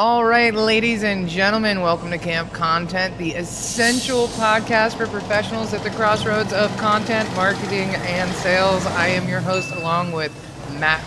All right, ladies and gentlemen, welcome to Camp Content, the essential podcast for professionals at the crossroads of content, marketing, and sales. I am your host, along with Matt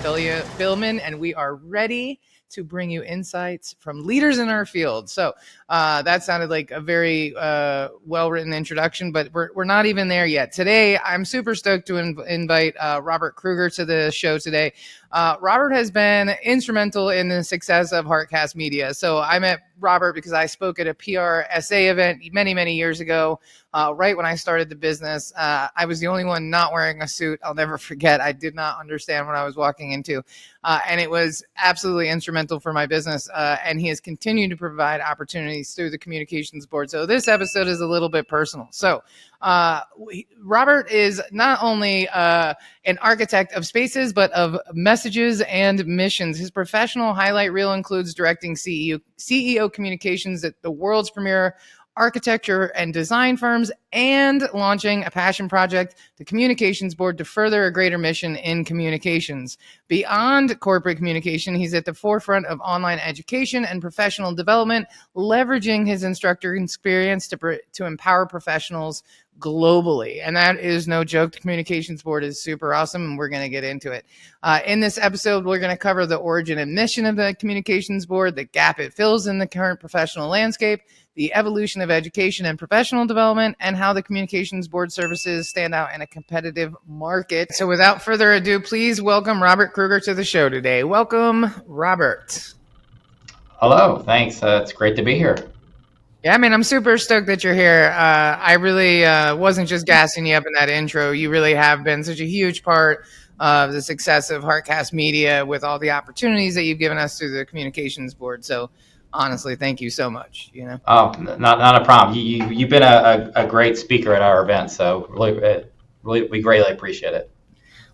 Billman, and we are ready to bring you insights from leaders in our field. So that sounded like a very well-written introduction, but we're not even there yet. Today, I'm super stoked to invite Robert Krueger to the show today. Robert has been instrumental in the success of Heartcast Media. So I met Robert because I spoke at a PRSA event many, many years ago, right when I started the business. I was the only one not wearing a suit. I'll never forget. I did not understand what I was walking into. And it was absolutely instrumental for my business. And he has continued to provide opportunities through the communications board. So this episode is a little bit personal. So Robert is not only an architect of spaces, but of messages and missions. His professional highlight reel includes directing CEO communications at the world's premier architecture and design firms and launching a passion project, the Communications Board, to further a greater mission in communications. Beyond corporate communication, he's at the forefront of online education and professional development, leveraging his instructor experience to empower professionals globally. And that is no joke. The Communications Board is super awesome, and we're going to get into it. In this episode, we're going to cover the origin and mission of the Communications Board, the gap it fills in the current professional landscape, the evolution of education and professional development, and how the Communications Board services stand out in a competitive market. So without further ado, please welcome Robert Krueger to the show today. Welcome, Robert. Hello, thanks. It's great to be here. Yeah, I mean, I'm super stoked that you're here. I really wasn't just gassing you up in that intro. You really have been such a huge part of the success of Heartcast Media with all the opportunities that you've given us through the Communications Board. So honestly, thank you so much. Oh, not a problem. You've been a great speaker at our event, so really we greatly appreciate it.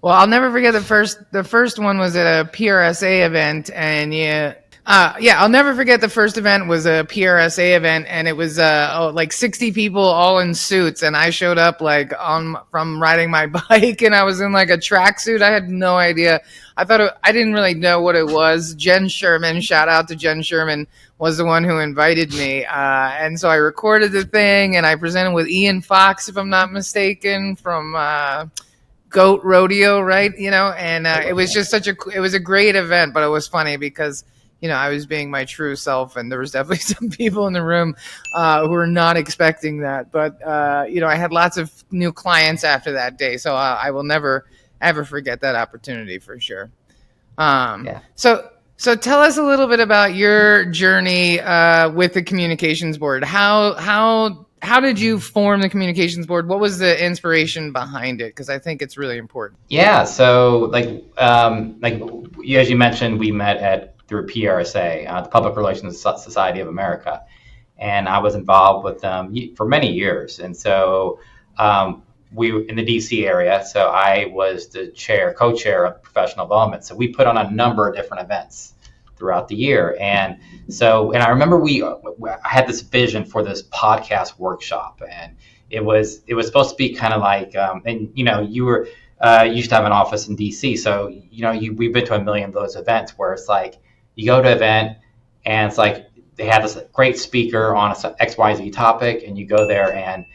Well, I'll never forget the first one was at a PRSA event, and I'll never forget the first event was a PRSA event, and it was like 60 people all in suits, and I showed up from riding my bike, and I was in like a tracksuit. I had no idea. I didn't really know what it was. Jen Sherman, shout out to Jen Sherman, was the one who invited me, and so I recorded the thing, and I presented with Ian Fox, if I'm not mistaken, from Goat Rodeo, right? And it was just it was a great event, but it was funny because I was being my true self, and there was definitely some people in the room who were not expecting that. But, I had lots of new clients after that day, so I will never, ever forget that opportunity for sure. So tell us a little bit about your journey with the Communications Board. How did you form the Communications Board? What was the inspiration behind it? Because I think it's really important. Yeah, so as you mentioned, we met through PRSA, the Public Relations Society of America, and I was involved with them for many years. And so we were in the DC area, so I was the co-chair of professional development. So we put on a number of different events throughout the year. And I remember I had this vision for this podcast workshop, and it was supposed to be kind of like, you were used to have an office in DC. So, we've been to a million of those events where it's like, you go to an event and it's like they have this great speaker on an XYZ topic, and you go there and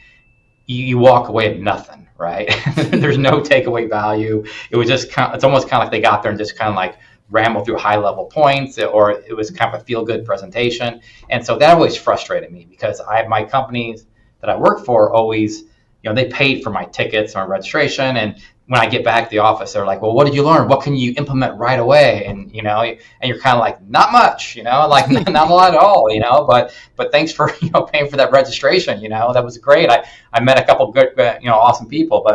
you walk away with nothing, right? There's no takeaway value. It was just it's almost kind of like they got there and just kind of like ramble through high level points, or it was kind of a feel good presentation. And so that always frustrated me because my companies that I work for always, they paid for my tickets, my registration, and when I get back to the office, they're like, well, what did you learn? What can you implement right away? And, and you're kind of like, not much, like not a lot at all, but thanks for, paying for that registration. That was great. I met a couple good, awesome people,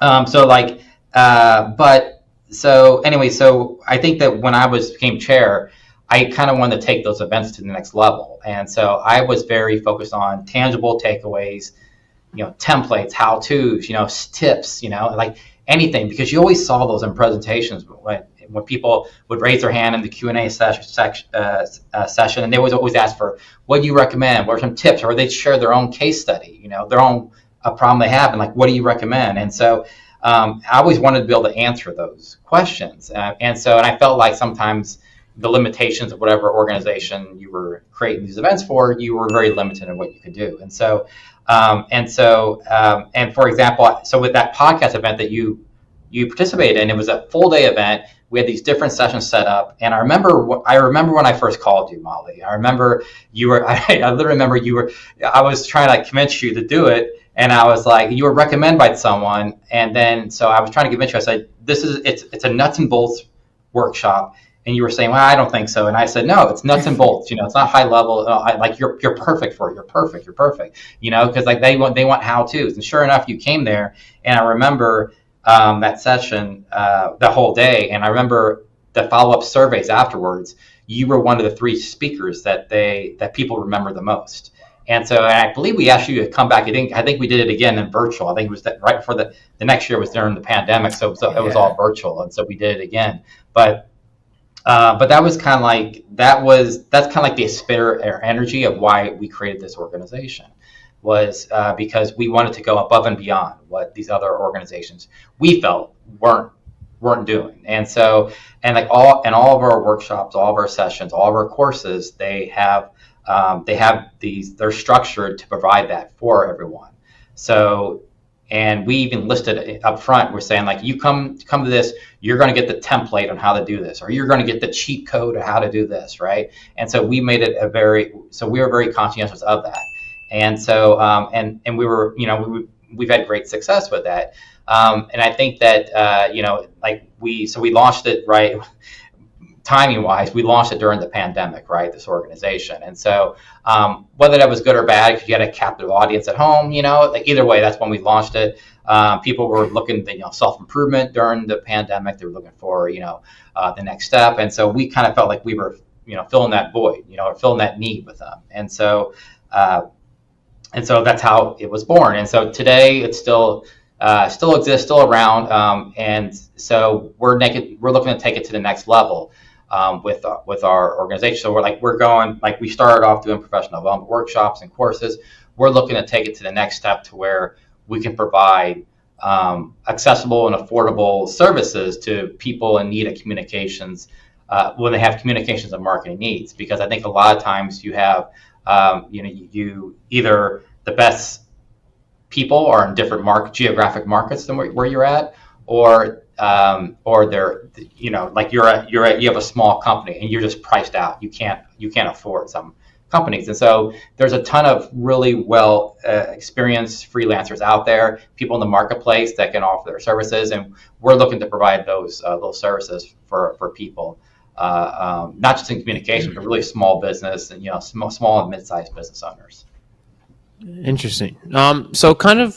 so I think that when I became chair, I kind of wanted to take those events to the next level. And so I was very focused on tangible takeaways, templates, how-tos, tips, like anything, because you always saw those in presentations when people would raise their hand in the Q&A session, and they always ask for, what do you recommend? What are some tips? Or they'd share their own case study, their own problem they have, and like, what do you recommend? And so I always wanted to be able to answer those questions. And I felt like sometimes, the limitations of whatever organization you were creating these events for, you were very limited in what you could do. And for example, so with that podcast event that you participated in, it was a full day event. We had these different sessions set up, and I remember when I first called you, Molly. I remember you were. I literally remember you were. I was trying to convince you to do it, and I was like, you were recommended by someone, and then so I was trying to convince you. I said, it's a nuts and bolts workshop, and you were saying, well, I don't think so, and I said, no, it's nuts and bolts. It's not high level. You're perfect for it. You're perfect. Because like they want how tos, and sure enough, you came there, and I remember. That session, the whole day. And I remember the follow-up surveys afterwards, you were one of the 3 speakers that people remember the most. And so I believe we asked you to come back. I think we did it again in virtual. I think it was right before the next year was during the pandemic. So it was all virtual. And so we did it again. But that was kind of like, that's kind of like the spirit or energy of why we created this organization. Was because we wanted to go above and beyond what these other organizations we felt weren't doing. And so, and like all of our workshops, all of our sessions, all of our courses, they have they're structured to provide that for everyone. So, and we even listed it up front. We're saying like, you come to this, you're going to get the template on how to do this, or you're going to get the cheat code of how to do this, right? And so we made it we were very conscientious of that. And so, and we were, we've had great success with that. And I think that, we launched it, right, timing wise, we launched it during the pandemic, right, this organization. And so, whether that was good or bad, because you had a captive audience at home, like either way, that's when we launched it. People were looking at, self-improvement during the pandemic. They were looking for, the next step. And so we kind of felt like we were, filling that void, or filling that need with them. And so that's how it was born. And so today it's still exists, still around. And so we're looking to take it to the next level with our organization. So we started off doing professional development workshops and courses. We're looking to take it to the next step to where we can provide accessible and affordable services to people in need of communications when they have communications and marketing needs. Because I think a lot of times you have you either the best people are in different geographic markets than where you're at, or they're you have a small company and you're just priced out. You can't afford some companies, and so there's a ton of really well experienced freelancers out there, people in the marketplace that can offer their services, and we're looking to provide those services for people. Not just in communication, but really small business and small and mid-sized business owners. Interesting. So kind of,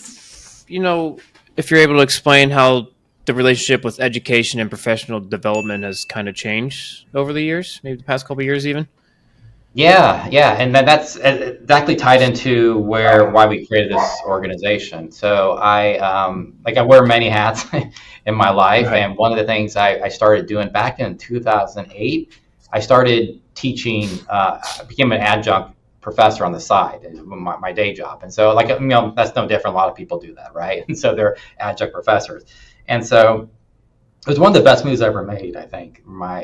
if you're able to explain how the relationship with education and professional development has kind of changed over the years, maybe the past couple of years even. Yeah, and that's exactly tied into why we created this organization. So I wear many hats in my life, right. And one of the things I started doing back in 2008, I started teaching. I became an adjunct professor on the side, my day job, and so that's no different. A lot of people do that, right? And so they're adjunct professors, and so. It was one of the best moves I ever made, I think,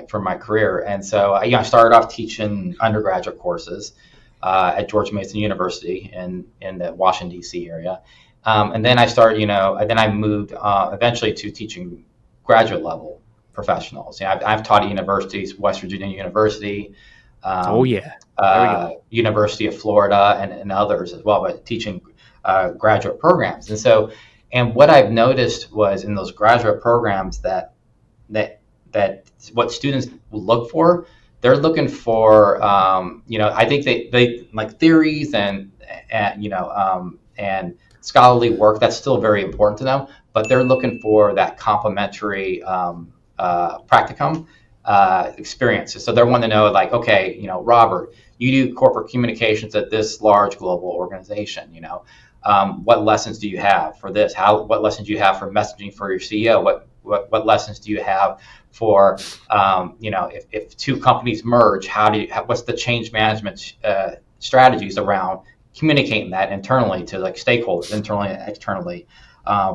for my career. And so I started off teaching undergraduate courses at George Mason University in the Washington, D.C. area. And then I moved eventually to teaching graduate level professionals. I've taught at universities, West Virginia University, University of Florida, and others as well, but teaching graduate programs. And what I've noticed was in those graduate programs that what students look for, they're looking for, I think they like theories and scholarly work. That's still very important to them, but they're looking for that complementary practicum experiences. So they're wanting to know, like, okay, Robert, you do corporate communications at this large global organization, what lessons do you have for this? What lessons do you have for messaging for your CEO? What lessons do you have for, if two companies merge, what's the change management strategies around communicating that internally to like stakeholders, internally and externally,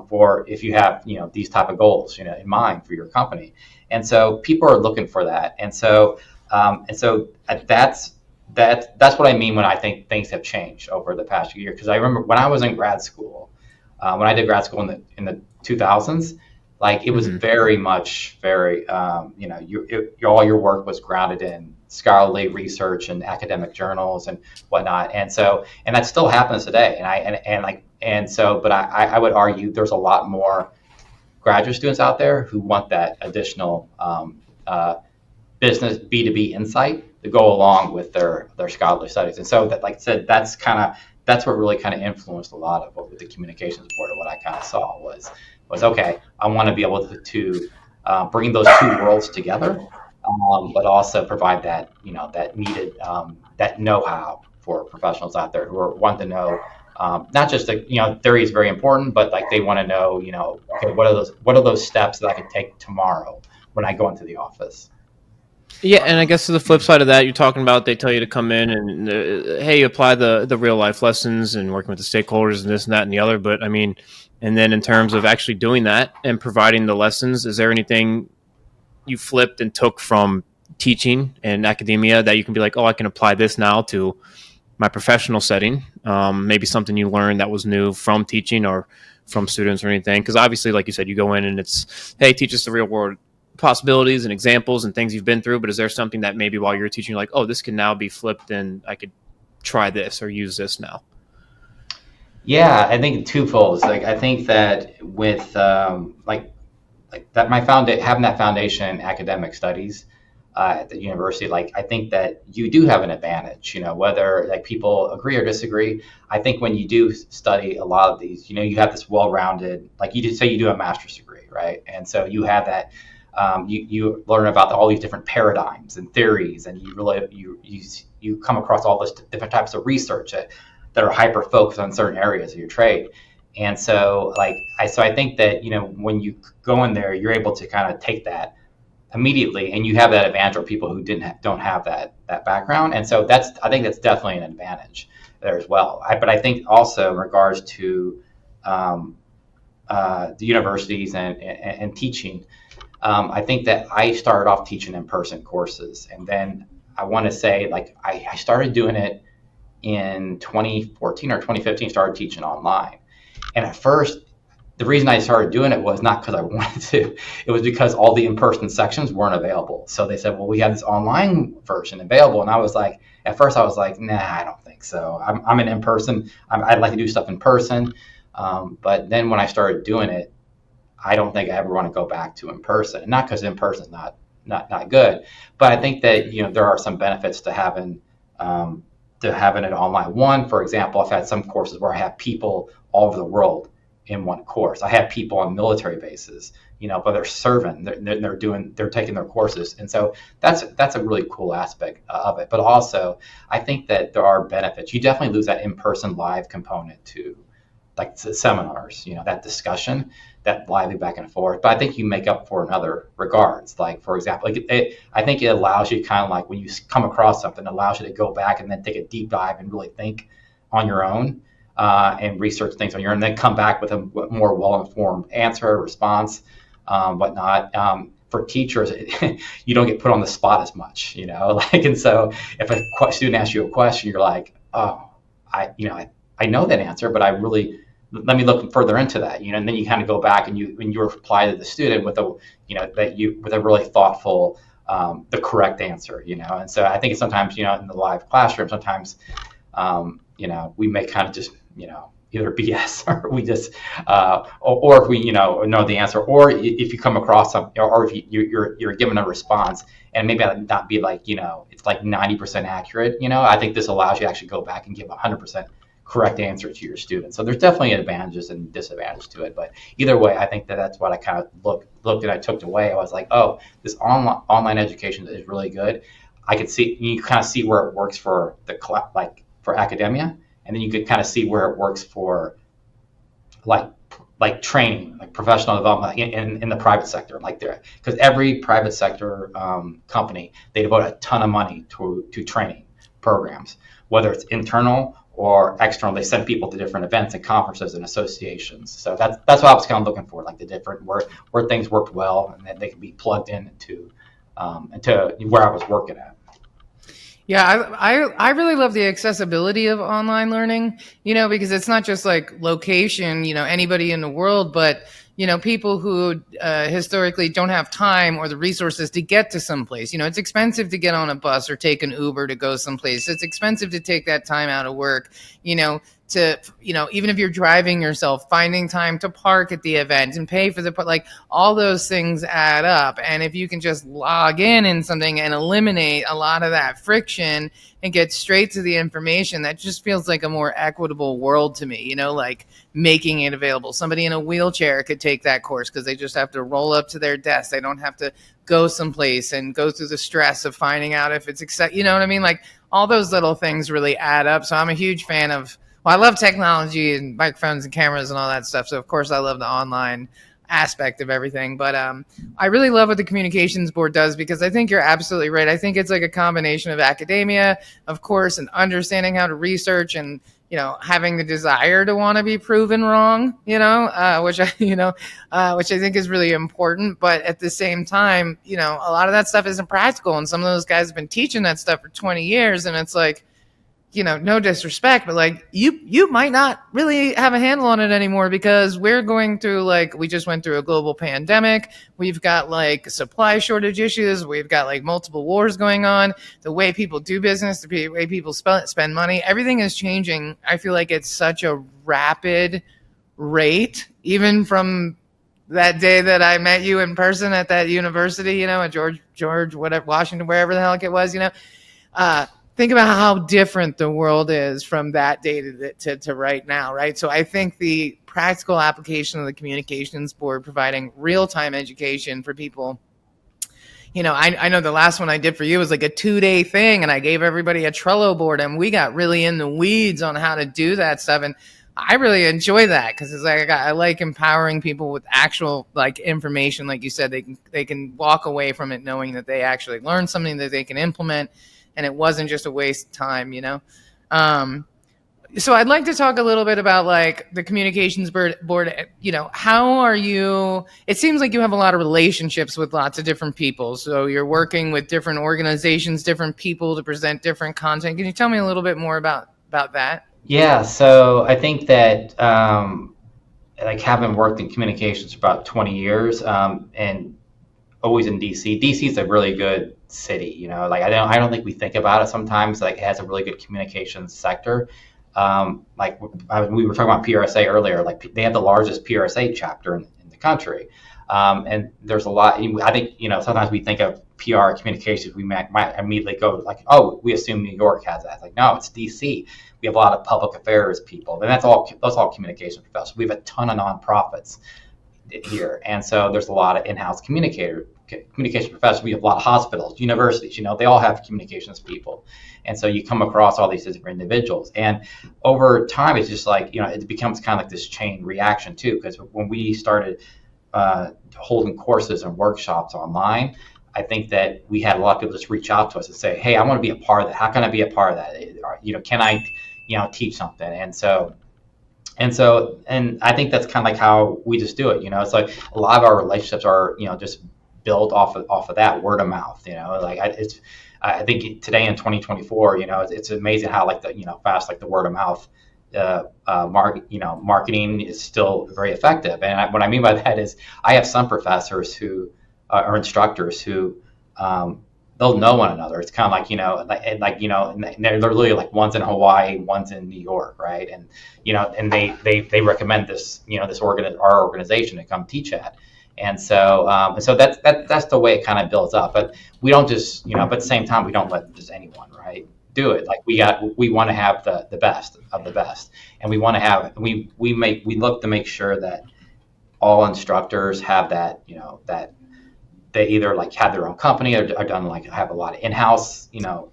for if you have, these type of goals, in mind for your company. And so people are looking for that. And so And so that's what I mean when I think things have changed over the past few years. Because I remember when I was in grad school, when I did grad school in the 2000s, like it was very much all your work was grounded in scholarly research and academic journals and whatnot. And that still happens today. But I would argue there's a lot more graduate students out there who want that additional business B2B insight to go along with their scholarly studies. And so that, like I said, that's what really kind of influenced a lot of what with the communications board, and what I kind of saw was okay, I want to be able to bring those two worlds together, but also provide that needed that know-how for professionals out there who want to know not just theory is very important, but like they want to know okay, what are those steps that I can take tomorrow when I go into the office. Yeah, and I guess to the flip side of that, you're talking about they tell you to come in and hey, apply the real life lessons and working with the stakeholders and this and that and the other. But I mean, and then in terms of actually doing that and providing the lessons, is there anything you flipped and took from teaching and academia that you can be like, oh, I can apply this now to my professional setting? Maybe something you learned that was new from teaching or from students or anything? Because obviously, like you said, you go in and it's, hey, teach us the real world possibilities and examples and things you've been through. But is there something that maybe while you're teaching, you're like, oh, this can now be flipped and I could try this or use this now? Yeah, I think twofold. Like I think that with like that having that foundation in academic studies at the university, like I think that you do have an advantage, whether like people agree or disagree. I think when you do study a lot of these, you have this well-rounded, like you did say you do a master's degree, right? And so you have that, you learn about all these different paradigms and theories, and you come across all these different types of research that are hyper focused on certain areas of your trade. And so I think that, when you go in there, you're able to kind of take that immediately, and you have that advantage over people who don't have that background. And so I think that's definitely an advantage there as well. But I think also in regards to the universities and teaching, I think that I started off teaching in-person courses, and then I want to say I started doing it in 2014 or 2015, started teaching online. And at first, the reason I started doing it was not because I wanted to. It was because all the in-person sections weren't available. So they said, well, we have this online version available. And at first I was like, nah, I don't think so. I'm an in-person. I'd like to do stuff in person. But then when I started doing it, I don't think I ever want to go back to in-person. Not because in-person is not good, but I think that, there are some benefits to having it online. One, for example, I've had some courses where I have people all over the world in one course. I have people on military bases, but they're serving, they're taking their courses. And so that's a really cool aspect of it. But also I think that there are benefits. You definitely lose that in-person live component to like the seminars, that discussion, that lively back and forth. But I think you make up for in other regards. Like, for example, I think it allows you kind of like when you come across something, it allows you to go back and then take a deep dive and really think on your own and research things on your own, and then come back with a more well-informed answer, response, whatnot. For teachers, you don't get put on the spot as much, and so if a student asks you a question, you're like, oh, I know that answer, but let me look further into that, and then you kind of go back and you reply to the student with a really thoughtful, the correct answer, and so I think sometimes, in the live classroom, sometimes, we may kind of just, either BS or we just, or if we, know the answer, or if you come across something, or if you're given a response and maybe not be like, it's like 90% accurate, I think this allows you to actually go back and give 100% correct answer to your students. So there's definitely advantages and disadvantages to it. But either way, I think that's what I kind of looked and I took away. I was like, oh, this online education is really good. I could see, you kind of see where it works for for academia, and then you could kind of see where it works for like training, like professional development in the private sector, because every private sector company, they devote a ton of money to training programs, whether it's internal or external. They send people to different events and conferences and associations. So that's what I was kind of looking for, like the different where things worked well and that they could be plugged in into where I was working at. Yeah, I really love the accessibility of online learning, because it's not just like location, anybody in the world, but people who historically don't have time or the resources to get to someplace. It's expensive to get on a bus or take an Uber to go someplace. It's expensive to take that time out of work, to even if you're driving yourself, finding time to park at the event and pay for like all those things add up. And if you can just log in something and eliminate a lot of that friction and get straight to the information, that just feels like a more equitable world to me, like making it available. Somebody in a wheelchair could take that course because they just have to roll up to their desk. They don't have to go someplace and go through the stress of finding out if it's you know what I mean? Like all those little things really add up. So I'm a huge fan of, well, I love technology and microphones and cameras and all that stuff. So of course I love the online aspect of everything. But I really love what the communications board does, because I think you're absolutely right. I think it's like a combination of academia, of course, and understanding how to research and, having the desire to want to be proven wrong, which I think is really important. But at the same time, a lot of that stuff isn't practical. And some of those guys have been teaching that stuff for 20 years. And it's like, no disrespect, but like you might not really have a handle on it anymore, because we're going through, like, we just went through a global pandemic. We've got like supply shortage issues. We've got like multiple wars going on. The way people do business, the way people spend money, everything is changing. I feel like it's such a rapid rate, even from that day that I met you in person at that university, at George, whatever, Washington, wherever the heck it was, think about how different the world is from that day to right now, right? So I think the practical application of the communications board providing real-time education for people, I know the last one I did for you was like a 2-day thing, and I gave everybody a Trello board, and we got really in the weeds on how to do that stuff. And I really enjoy that, because it's like I like empowering people with actual like information. Like you said, they can walk away from it knowing that they actually learned something that they can implement, and it wasn't just a waste of time, So I'd like to talk a little bit about like the communications board, how are you, it seems like you have a lot of relationships with lots of different people. So you're working with different organizations, different people to present different content. Can you tell me a little bit more about that? Yeah, so I think that like having worked in communications for about 20 years, and always in DC. DC is a really good city, like I don't think we think about it sometimes. Like it has a really good communications sector. Like we were talking about PRSA earlier. Like they have the largest PRSA chapter in the country, and there's a lot. I think sometimes we think of PR communications, we might immediately go like, oh, we assume New York has that. Like no, it's DC. We have a lot of public affairs people, and that's all communication professionals. We have a ton of nonprofits here, and so there's a lot of in-house communication professionals. We have a lot of hospitals, universities, they all have communications people, and so you come across all these different individuals, and over time it's just like it becomes kind of like this chain reaction too, because when we started holding courses and workshops online, I think that we had a lot of people just reach out to us and say, hey, I want to be a part of that. How can I be a part of that? Can I teach something? And I think that's kind of like how we just do it. It's like a lot of our relationships are, just built off of that word of mouth. Like I think today in 2024, it's amazing how like fast like the word of mouth marketing is still very effective. And what I mean by that is I have some professors who are instructors who they'll know one another. It's kind of like, and they're literally like one's in Hawaii, one's in New York, right? And, and they recommend this, our organization to come teach at. And so that's the way it kind of builds up. But we don't just, but at the same time, we don't let just anyone, right, do it. Like we want to have the best of the best. And we want to have, we look to make sure that all instructors have that, that they either like have their own company or are done like have a lot of in-house,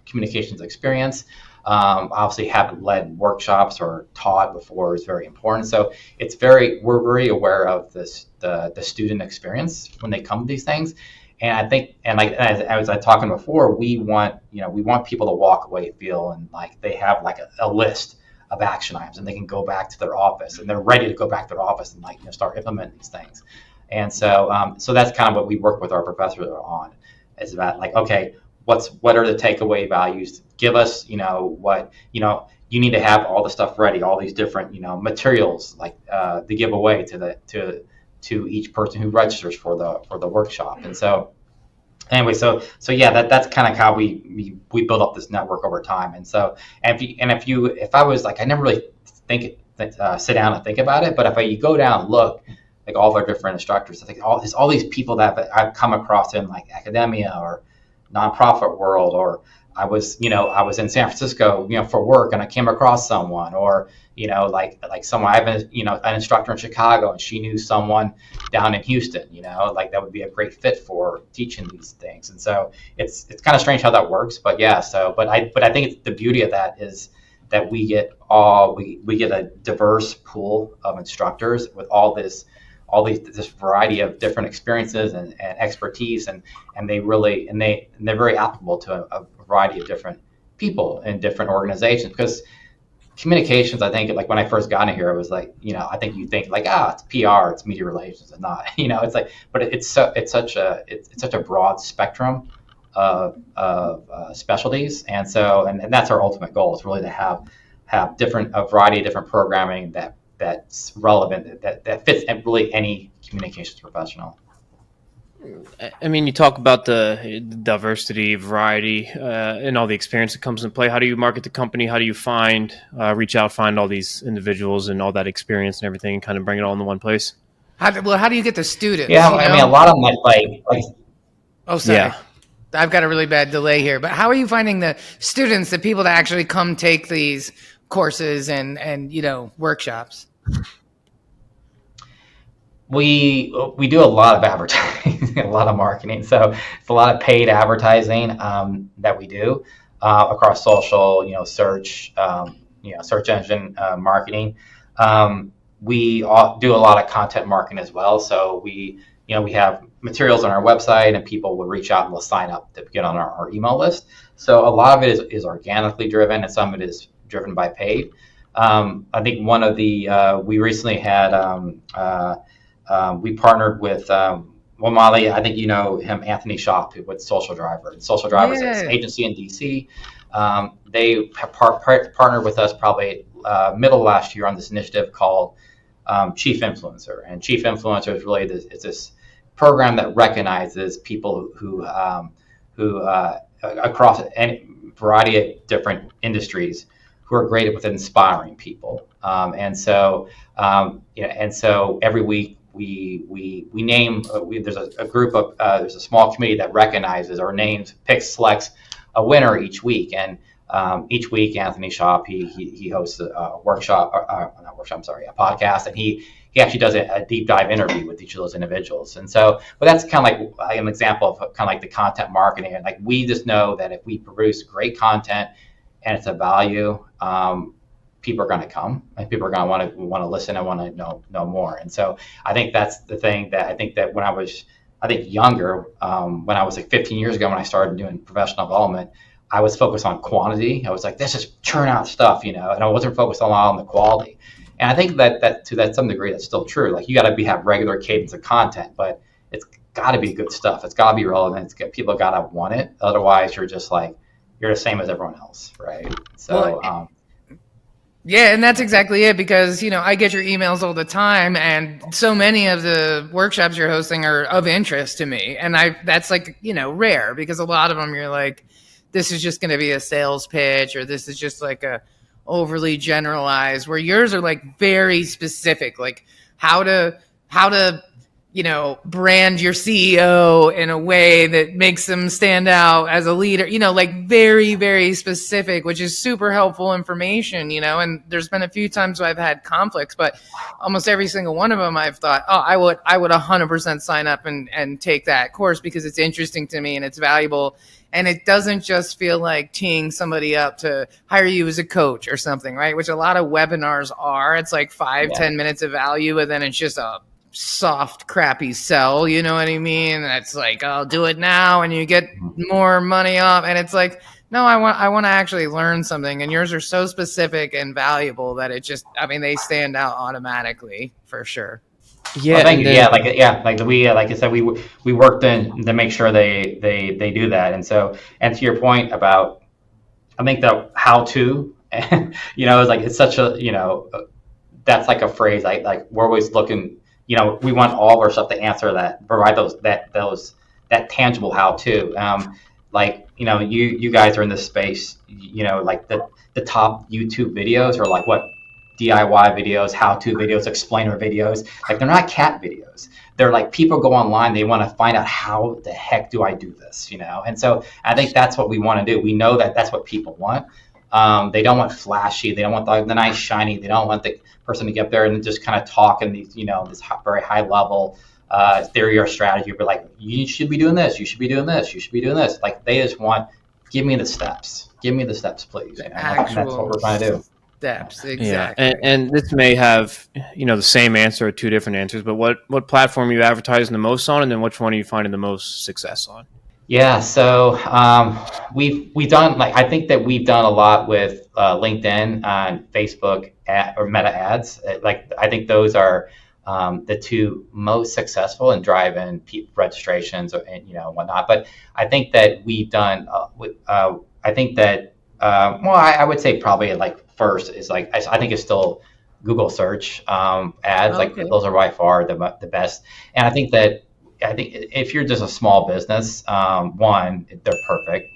communications experience. Obviously haven't led workshops or taught before is very important. So we're very aware of this, the student experience when they come to these things. And I think, and like, as I was talking before, we want people to walk away feeling like they have like a list of action items and they can go back to their office and they're ready to go back to their office and like, start implementing these things. And so that's kind of what we work with our professors on, is about like, okay, what are the takeaway values? Give us, what, you need to have all the stuff ready, all these different, materials like to give away to each person who registers for the workshop. And so anyway, so yeah, that's kind of how we build up this network over time. And so, if I was like, I never really sit down and think about it, but if you go down and look, like all of our different instructors, I think all these people that I've come across in like academia or nonprofit world, or I was in San Francisco, for work, and I came across someone, or like someone, I have an instructor in Chicago, and she knew someone down in Houston, like that would be a great fit for teaching these things. And so it's kind of strange how that works, but yeah. But I think the beauty of that is that we get a diverse pool of instructors with this variety of different experiences and expertise, and they're very applicable to a variety of different people in different organizations. Because communications, I think, like when I first got in here, it was like, I think you think like, it's PR, it's media relations, and not, it's like, but it's such a broad spectrum of specialties, and that's our ultimate goal, is really to have a variety of different programming that's relevant, that fits really any communications professional. I mean, you talk about the diversity, variety, and all the experience that comes in play. How do you market the company? How do you reach out, find all these individuals and all that experience and everything, and kind of bring it all into one place? How do you get the students? Yeah, I mean, a lot of them like. Oh, sorry. Yeah. I've got a really bad delay here, but how are you finding the students, the people that actually come take these courses and workshops? We do a lot of advertising, a lot of marketing. So it's a lot of paid advertising that we do across social, search, search engine marketing. We do a lot of content marketing as well. So we have materials on our website, and people will reach out and will sign up to get on our email list. So a lot of it is organically driven, and some of it is driven by paid. I think one of we recently had, we partnered with, Molly, I think you know him, Anthony Shop, with Social Driver. Social Driver is an agency in DC. They have partnered with us probably middle of last year on this initiative called Chief Influencer. And Chief Influencer is really it's this program that recognizes people who across a variety of different industries who are great with inspiring people. And so every week we name, there's a group of, there's a small committee that recognizes or selects a winner each week. And each week, Anthony Shop, he hosts a workshop, a podcast, and he actually does a deep dive interview with each of those individuals. And so, but that's kind of like an example of kind of like the content marketing. And like, we just know that if we produce great content and it's a value, people are going to come, and people are going to want to listen and want to know more. And so I think that's the thing that I think that when I was, younger, when I was like 15 years ago, when I started doing professional development, I was focused on quantity. I was like, let's just churn out stuff, and I wasn't focused a lot on the quality. And I think that to some degree, that's still true. Like, you got to have regular cadence of content, but it's got to be good stuff. It's got to be relevant. People got to want it. Otherwise, you're just like, you're the same as everyone else, right? So, yeah, and that's exactly it, because, I get your emails all the time, and so many of the workshops you're hosting are of interest to me. And that's like, rare, because a lot of them you're like, this is just going to be a sales pitch, or this is just like a overly generalized, where yours are like very specific, like how to brand your CEO in a way that makes them stand out as a leader, like very, very specific, which is super helpful information, and there's been a few times where I've had conflicts, but almost every single one of them I've thought, I would 100% sign up and take that course, because it's interesting to me and it's valuable. And it doesn't just feel like teeing somebody up to hire you as a coach or something, right? Which a lot of webinars are. It's like 5-10 minutes of value, and then it's just a soft, crappy sell, you know what I mean? And it's like, I'll do it now, and you get more money off. And it's like, no, I want to actually learn something. And yours are so specific and valuable that it just, they stand out automatically, for sure. Yeah, Well, thank and you. then Like we, like I said, we worked in to make sure they do that. And so, and to your point about, I think that how to, is like it's such a, that's like a phrase. Like we're always looking, we want all of our stuff to answer that, provide that tangible how to. Like you guys are in this space. Like the top YouTube videos are like what DIY videos, how-to videos, explainer videos. Like they're not cat videos. They're like people go online, they want to find out how the heck do I do this, And so I think that's what we want to do. We know that that's what people want. They don't want flashy. They don't want the nice shiny. They don't want the person to get up there and just kind of talk in these, this very high level theory or strategy. But like, you should be doing this. You should be doing this. You should be doing this. Like they just want, give me the steps. Give me the steps, please. And that's what we're trying to do. Steps, exactly. Yeah, and this may have the same answer or two different answers, but what platform are you advertising the most on, and then which one are you finding the most success on? Yeah, so we've done, like, I think that we've done a lot with LinkedIn and Facebook or Meta ads. Like I think those are the two most successful in driving registrations and whatnot. But I think that we've done. I think that I would say probably like first is like I think it's still Google search ads. Like those are by far the best. And I think if you're just a small business, one, they're perfect,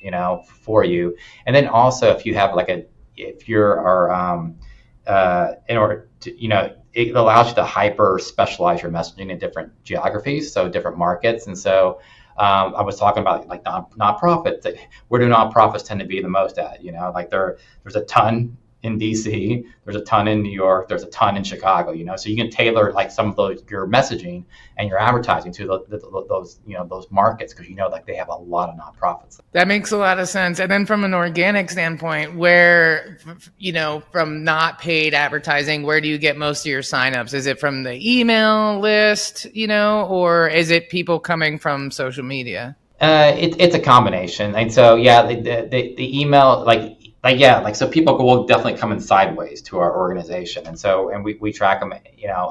for you. And then also if you have if you're in order to, it allows you to hyper specialize your messaging in different geographies, so different markets. And so I was talking about like nonprofits. Where do nonprofits tend to be the most at? Like there's a ton in DC, there's a ton in New York, there's a ton in Chicago. So you can tailor like some of your messaging and your advertising to those markets because like they have a lot of nonprofits. That makes a lot of sense. And then from an organic standpoint, where from not paid advertising, where do you get most of your signups? Is it from the email list, or is it people coming from social media? It's a combination. And so the email so people will definitely come in sideways to our organization, and we track them,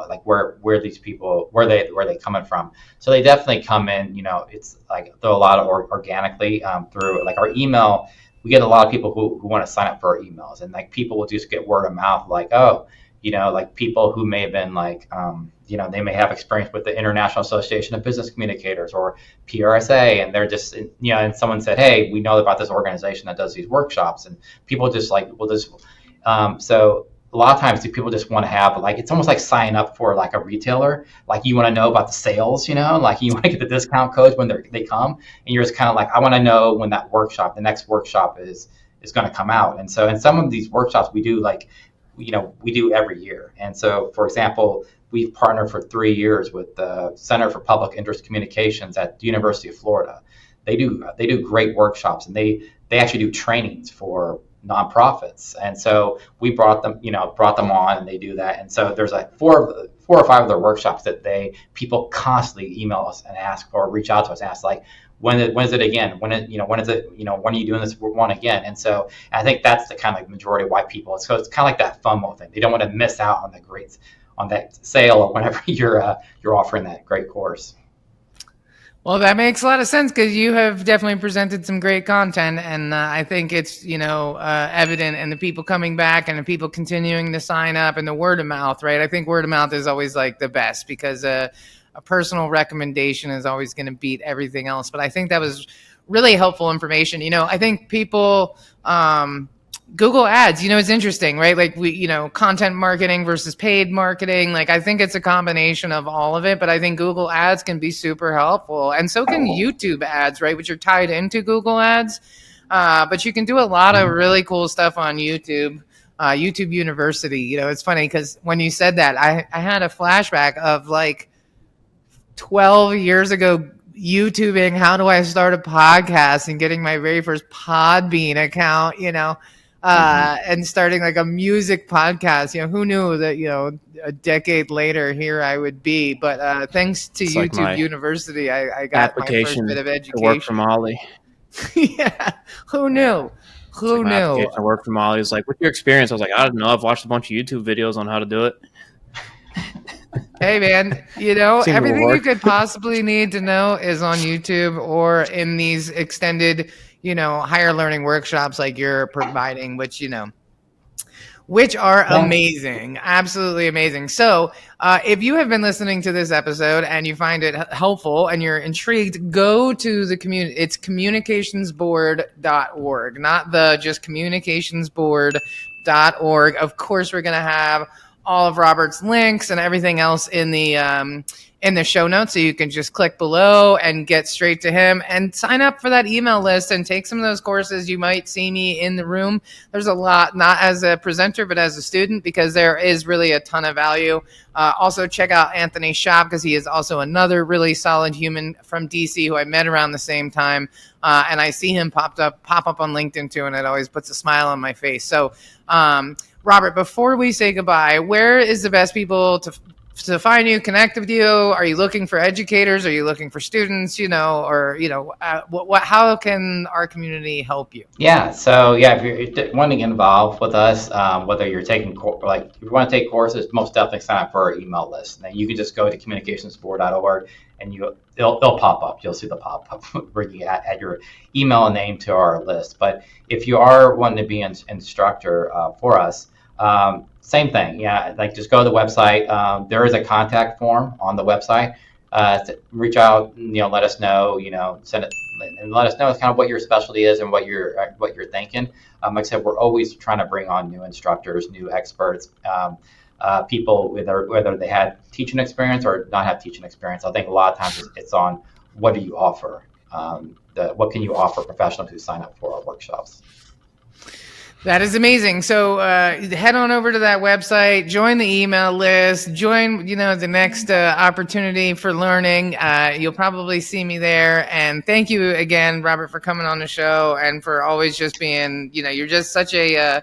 like where these people where they coming from. So they definitely come in, it's like though a lot of organically through like our email. We get a lot of people who want to sign up for our emails, and like people will just get word of mouth, like like people who may have been like they may have experience with the International Association of Business Communicators or PRSA, and they're just, and someone said, hey, we know about this organization that does these workshops, and people just like, so a lot of times people just want to have, like, it's almost like signing up for like a retailer, like you want to know about the sales, like you want to get the discount codes when they come, and you're just kind of like, I want to know when that workshop, the next workshop is going to come out. And so in some of these workshops we do we do every year. And so, for example, we've partnered for 3 years with the Center for Public Interest Communications at the University of Florida. They do great workshops, and they actually do trainings for nonprofits. And so we brought them on, and they do that. And so there's like four or five of their workshops that people constantly email us and ask, or reach out to us and ask, like, when is it again? When is it? When are you doing this one again? And so I think that's the kind of like majority of why people. So it's kind of like that FOMO thing. They don't want to miss out on that sale or whenever you're offering that great course. Well, that makes a lot of sense because you have definitely presented some great content, and I think it's evident in the people coming back and the people continuing to sign up and the word of mouth, right? I think word of mouth is always like the best because a personal recommendation is always going to beat everything else. But I think that was really helpful information. I think people. Google ads, it's interesting, right? Like content marketing versus paid marketing. Like I think it's a combination of all of it, but I think Google ads can be super helpful. And so can YouTube ads, right? Which are tied into Google ads. But you can do a lot of really cool stuff on YouTube. YouTube University, it's funny because when you said that, I had a flashback of like 12 years ago, YouTubing, how do I start a podcast and getting my very first Podbean account, and starting like a music podcast. Who knew that, a decade later here I would be. But thanks to it's YouTube like University, I got my first bit of education. To work from Ollie. Yeah. Who knew? Who knew? I work from Ollie. It's like, what's your experience? I was like, I don't know. I've watched a bunch of YouTube videos on how to do it. Hey, man, Seemed to everything you work. could possibly need to know is on YouTube or in these extended, higher learning workshops like you're providing, which are amazing, absolutely amazing. So if you have been listening to this episode and you find it helpful and you're intrigued, go to the community. It's communicationsboard.org, not the just communicationsboard.org. Of course, we're going to have all of Robert's links and everything else in the show notes, so you can just click below and get straight to him and sign up for that email list and take some of those courses. You might see me in the room. There's a lot, not as a presenter, but as a student, because there is really a ton of value. Also, check out Anthony's shop, because he is also another really solid human from DC who I met around the same time. And I see him pop up on LinkedIn too, and it always puts a smile on my face. So, Robert, before we say goodbye, where is the best people to find you, connect with you? Are you looking for educators? Are you looking for students? How can our community help you? Yeah, so if you're wanting to get involved with us, whether you're taking if you want to take courses, most definitely sign up for our email list. Now you can just go to communicationsboard.org and they'll pop up. You'll see the pop up where you add your email and name to our list. But if you are wanting to be an instructor for us, same thing. Just go to the website. There is a contact form on the website. Reach out, let us know, send it and let us know kind of what your specialty is and what you're thinking. Like I said, we're always trying to bring on new instructors, new experts, people whether they had teaching experience or not have teaching experience. I think a lot of times it's on what do you offer? What can you offer professionals who sign up for our workshops? That is amazing. So head on over to that website, join the email list, join, the next opportunity for learning. You'll probably see me there. And thank you again, Robert, for coming on the show and for always just being, you're just such a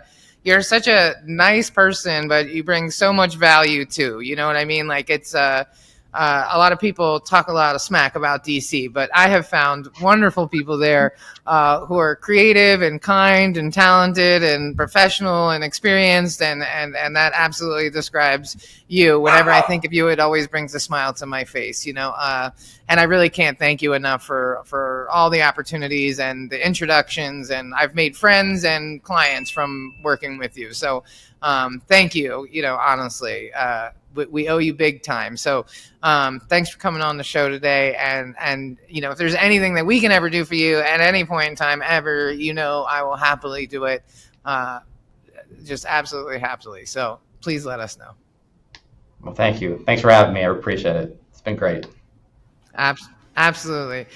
nice person, but you bring so much value too. You know what I mean? Like it's a lot of people talk a lot of smack about DC, but I have found wonderful people there who are creative and kind and talented and professional and experienced, and that absolutely describes you. Whenever I think of you, it always brings a smile to my face, and I really can't thank you enough for all the opportunities and the introductions, and I've made friends and clients from working with you. So thank you, honestly. We owe you big time. So thanks for coming on the show today. And if there's anything that we can ever do for you at any point in time ever, I will happily do it. Just absolutely happily. So please let us know. Well, thank you. Thanks for having me. I appreciate it. It's been great. Absolutely.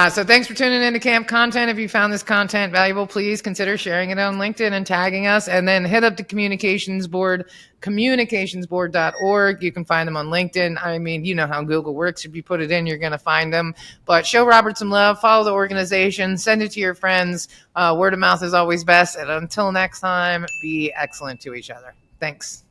So thanks for tuning in to Camp Content. If you found this content valuable, please consider sharing it on LinkedIn and tagging us, and then hit up the communications board, communicationsboard.org. You can find them on LinkedIn. I mean, you know how Google works. If you put it in, you're going to find them. But show Robert some love, follow the organization, send it to your friends. Word of mouth is always best. And until next time, be excellent to each other. Thanks.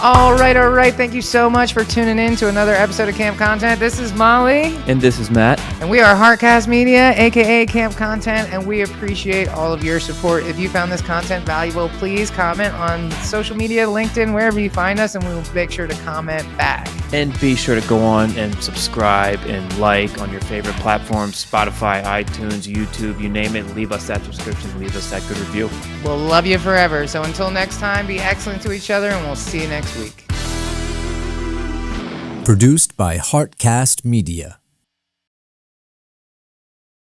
All right. Thank you so much for tuning in to another episode of Camp Content. This is Molly. And this is Matt. And we are Heartcast Media, a.k.a. Camp Content, and we appreciate all of your support. If you found this content valuable, please comment on social media, LinkedIn, wherever you find us, and we will make sure to comment back. And be sure to go on and subscribe and like on your favorite platforms, Spotify, iTunes, YouTube, you name it. Leave us that subscription. Leave us that good review. We'll love you forever. So until next time, be excellent to each other, and we'll see you next week. Produced by Heartcast Media.